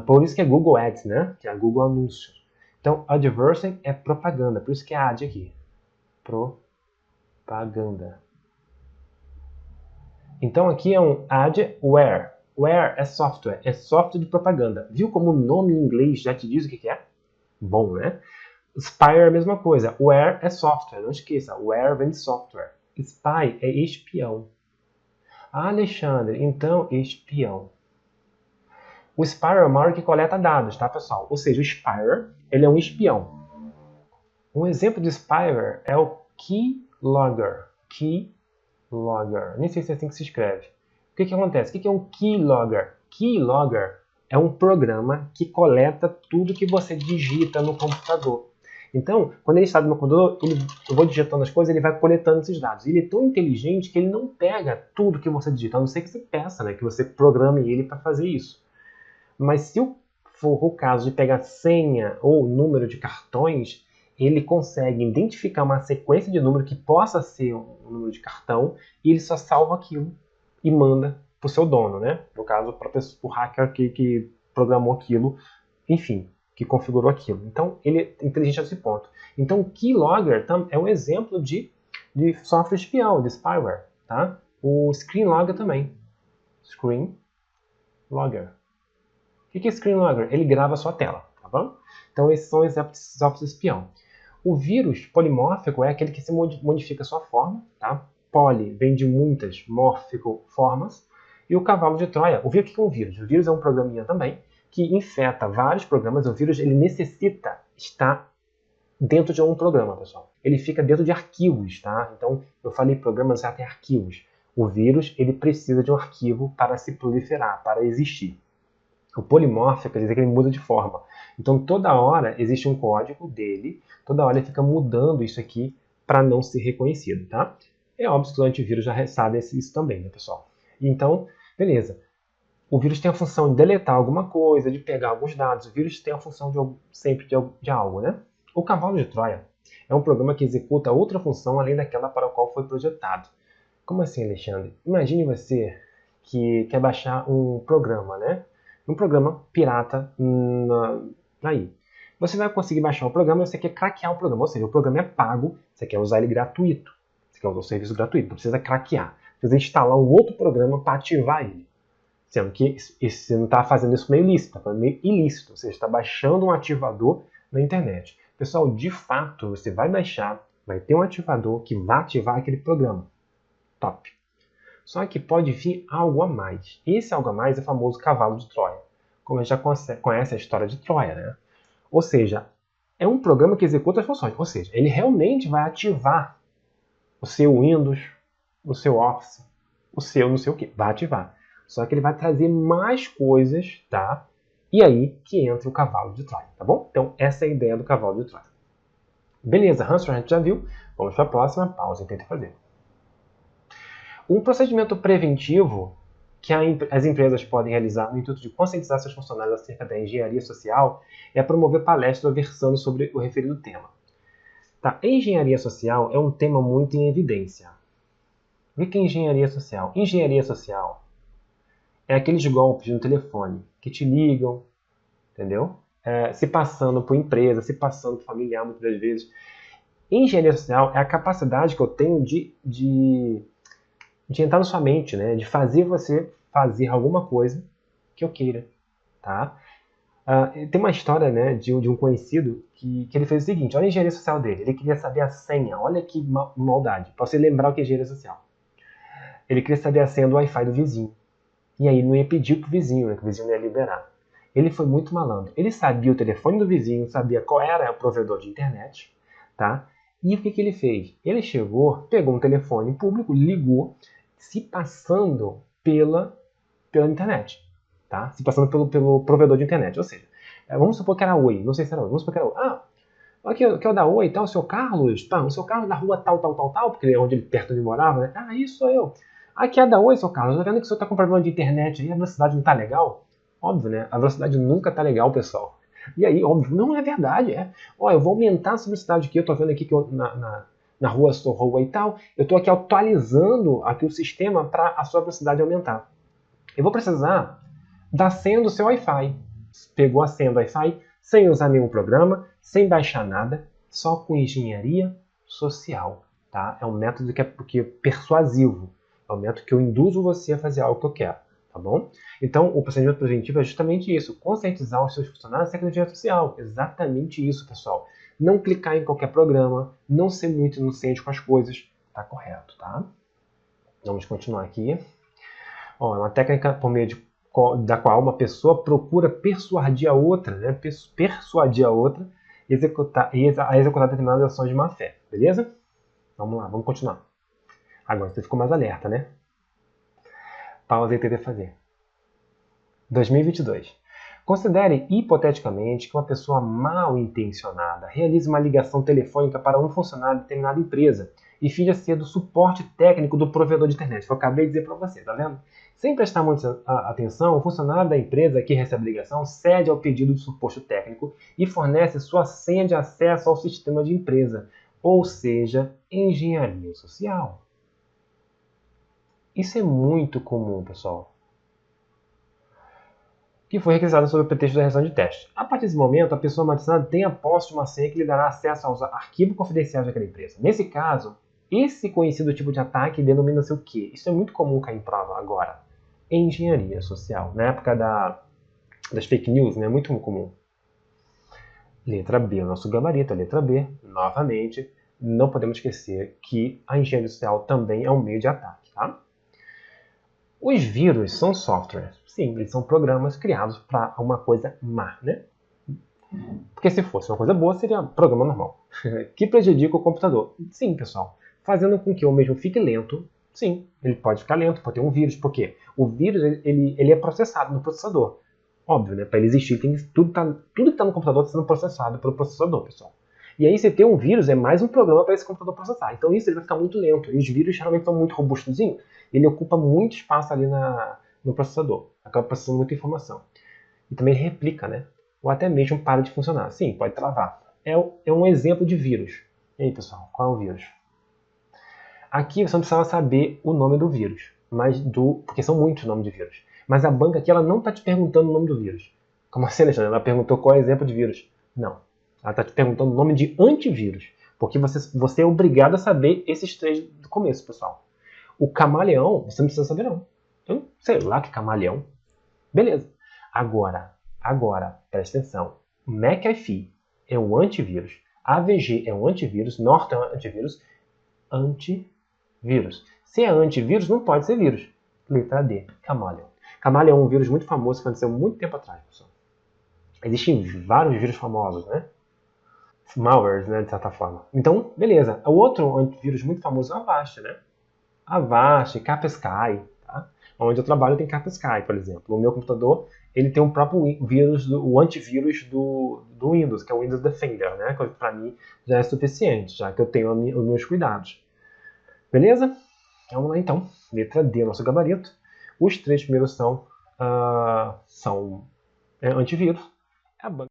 Por isso que é Google Ads, né? Que é Google Anúncios. Então, adversing é propaganda, por isso que é ad aqui. Propaganda. Então aqui é um adware. Ware é software de propaganda. Viu como o nome em inglês já te diz o que é? Bom, né? Spy é a mesma coisa. Ware é software, não esqueça. Ware vem de software. Spy é espião. Alexandre, então espião. O spyware é o malware que coleta dados, tá, pessoal? Ou seja, o spyware, ele é um espião. Um exemplo de spyware é o keylogger. Nem sei se é assim que se escreve. O que acontece? O que é um keylogger? Keylogger é um programa que coleta tudo que você digita no computador. Então, quando ele está no computador, eu vou digitando as coisas, ele vai coletando esses dados. Ele é tão inteligente que ele não pega tudo que você digita, a não ser que você peça, né, que você programe ele para fazer isso. Mas se for o caso de pegar senha ou número de cartões, ele consegue identificar uma sequência de número que possa ser um número de cartão e ele só salva aquilo e manda para o seu dono, né? No caso, para o hacker que programou aquilo, enfim, que configurou aquilo. Então, ele é inteligente a esse ponto. Então, o keylogger é um exemplo de software espião, de spyware, tá? O screenlogger também. Screenlogger. O que é screenlogger? Ele grava a sua tela, tá bom? Então, esses são exemplos de software espião. O vírus polimórfico é aquele que se modifica a sua forma, tá? Poli vem de muitas, mórfico, formas. E o cavalo de Troia, o que é um vírus? O vírus é um programinha também que infeta vários programas. O vírus ele necessita estar dentro de um programa, pessoal. ele fica dentro de arquivos, tá? Então, eu falei programas já tem arquivos. O vírus, ele precisa de um arquivo para se proliferar, para existir. O polimórfico quer dizer que ele muda de forma. Então, toda hora existe um código dele, toda hora ele fica mudando isso aqui para não ser reconhecido, tá? É óbvio que o antivírus já sabe isso também, né, pessoal? Então, beleza. O vírus tem a função de deletar alguma coisa, de pegar alguns dados. O vírus tem a função sempre de algo, né? O cavalo de Troia é um programa que executa outra função além daquela para a qual foi projetado. Como assim, Alexandre? Imagine você que quer baixar um programa, né? Um programa pirata aí. Você vai conseguir baixar o programa e você quer craquear o programa. Ou seja, o programa é pago, você quer usar ele gratuito. Você quer usar o serviço gratuito, não precisa craquear. Precisa instalar um outro programa para ativar ele. Sendo que você não está fazendo isso meio ilícito, está fazendo meio ilícito. Você está baixando um ativador na internet. Pessoal, de fato, você vai baixar, vai ter um ativador que vai ativar aquele programa. Top. Só que pode vir algo a mais. Esse algo a mais é o famoso cavalo de Troia. Como a gente já conhece a história de Troia, né? Ou seja, é um programa que executa as funções. Ou seja, ele realmente vai ativar o seu Windows, o seu Office, o seu não sei o que. Vai ativar. Só que ele vai trazer mais coisas, tá? E aí que entra o cavalo de Troia, tá bom? Então, essa é a ideia do cavalo de Troia. Beleza, Hansel, a gente já viu. Vamos para a próxima. Pausa e tenta fazer. Um procedimento preventivo que as empresas podem realizar no intuito de conscientizar seus funcionários acerca da engenharia social é promover palestras versando sobre o referido tema. Tá, engenharia social é um tema muito em evidência. O que é engenharia social? Engenharia social é aqueles golpes no telefone que te ligam, entendeu? Se passando por empresa, se passando por familiar muitas das vezes. Engenharia social é a capacidade que eu tenho de entrar na sua mente, né? De fazer você fazer alguma coisa que eu queira, tá? Tem uma história, né, de um conhecido que ele fez o seguinte, olha a engenharia social dele, ele queria saber a senha, olha que maldade, para você lembrar o que é engenharia social. Ele queria saber a senha do Wi-Fi do vizinho, e aí não ia pedir pro vizinho, né, que o vizinho não ia liberar. Ele foi muito malandro, ele sabia o telefone do vizinho, sabia qual era o provedor de internet, tá? E o que ele fez? Ele chegou, pegou um telefone público, ligou, se passando pela internet, tá? Se passando pelo provedor de internet. Ou seja, vamos supor que era Oi, não sei se era Oi, vamos supor que era Oi. Aqui é o da Oi, tá? O seu Carlos, tá? O seu Carlos da rua tal, porque é onde ele perto de morava, né? Ah, isso sou eu. Aqui é da Oi, seu Carlos, eu tô vendo que o senhor tá com problema de internet aí, a velocidade não tá legal. Óbvio, né? A velocidade nunca tá legal, pessoal. E aí, óbvio, não é verdade, Ó, eu vou aumentar essa velocidade aqui, eu tô vendo aqui que na rua Sorroa e tal, eu tô aqui atualizando aqui o sistema para a sua velocidade aumentar. Eu vou precisar da senha do seu Wi-Fi. Pegou a senha do Wi-Fi sem usar nenhum programa, sem baixar nada, só com engenharia social. Tá? É um método que é persuasivo. É um método que eu induzo você a fazer algo que eu quero. Tá bom? Então, o procedimento preventivo é justamente isso. Conscientizar os seus funcionários acerca da engenharia social. Exatamente isso, pessoal. Não clicar em qualquer programa, não ser muito inocente com as coisas. Tá correto, tá? Vamos continuar aqui. É uma técnica por meio da qual uma pessoa procura persuadir a outra, né? Persuadir a outra a executar determinadas ações de má fé. Beleza? Vamos lá, vamos continuar. Agora você ficou mais alerta, né? Pausa e tenta fazer. 2022. Considere hipoteticamente que uma pessoa mal intencionada realize uma ligação telefônica para um funcionário de determinada empresa e finja ser do suporte técnico do provedor de internet. Que eu acabei de dizer para você, tá vendo? Sem prestar muita atenção, o funcionário da empresa que recebe a ligação cede ao pedido do suporte técnico e fornece sua senha de acesso ao sistema de empresa, ou seja, engenharia social. Isso é muito comum, pessoal. Que foi requisitada sob o pretexto da realização de teste. A partir desse momento, a pessoa maldicionada tem a posse de uma senha que lhe dará acesso aos arquivos confidenciais daquela empresa. Nesse caso, esse conhecido tipo de ataque denomina-se o quê? Isso é muito comum cair em prova agora. Engenharia social. Na época das fake news, né? Muito comum. Letra B, o nosso gabarito, a letra B. Novamente, não podemos esquecer que a engenharia social também é um meio de ataque, tá? Os vírus são softwares. Sim, eles são programas criados para uma coisa má, né? Porque se fosse uma coisa boa, seria programa normal. Que prejudica o computador? Sim, pessoal. Fazendo com que o mesmo fique lento. Sim, ele pode ficar lento, pode ter um vírus. Por quê? O vírus ele é processado no processador. Óbvio, né? Para ele existir, tudo que está no computador está sendo processado pelo processador, pessoal. E aí, se ter um vírus, é mais um programa para esse computador processar. Então, isso ele vai ficar muito lento. E os vírus geralmente são muito robustozinhos. Ele ocupa muito espaço ali no processador. Acaba processando muita informação. E também replica, né? Ou até mesmo para de funcionar. Sim, pode travar. É um exemplo de vírus. E aí, pessoal, qual é o vírus? Aqui você não precisava saber o nome do vírus, porque são muitos nomes de vírus. Mas a banca aqui ela não está te perguntando o nome do vírus. Como assim, Alexandre? Ela perguntou qual é o exemplo de vírus. Não. Ela está te perguntando o nome de antivírus. Porque você é obrigado a saber esses três do começo, pessoal. O camaleão, você não precisa saber não. Eu sei lá que camaleão. Beleza. Agora, presta atenção. McAfee é um antivírus. AVG é um antivírus. Norton é um antivírus. Antivírus. Se é antivírus, não pode ser vírus. Letra D. Camaleon. Camaleon é um vírus muito famoso que aconteceu muito tempo atrás, pessoal. Existem vários vírus famosos, né? Malwares, né, de certa forma. Então, beleza. O outro antivírus muito famoso é o Avast, né? Avast, Kaspersky, tá? Onde eu trabalho tem Kaspersky, por exemplo. O meu computador, ele tem um próprio vírus, o antivírus do Windows, que é o Windows Defender, né? Que para mim já é suficiente, já que eu tenho os meus cuidados. Beleza? Vamos lá então. Letra D, nosso gabarito. Os três primeiros são antivírus. A banca